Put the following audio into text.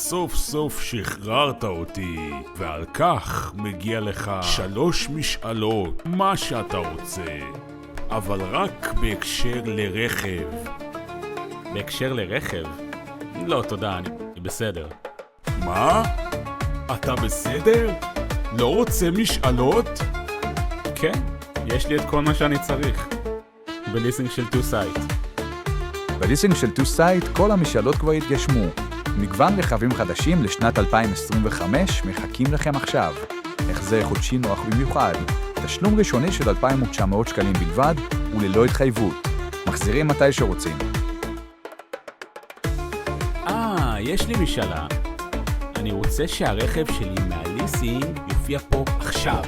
סוף סוף שחררת אותי, ועל כך מגיע לך 3 משאלות, מה שאתה רוצה. אבל רק בהקשר לרכב. בהקשר לרכב? לא, תודה, אני בסדר. מה? אתה בסדר? לא רוצה משאלות? כן, יש לי את כל מה שאני צריך. בליסינג של 2Sight. בליסינג של 2Sight כל המשאלות כבר התגשמו. מגוון רכבים חדשים לשנת 2025 מחכים לכם עכשיו. החזר חודשי נוח במיוחד. תשלום ראשוני של 2,900 שקלים בלבד וללא התחייבות. מחזירים מתי שרוצים. יש לי משאלה. אני רוצה שהרכב שלי מהליסינג יופיע פה עכשיו.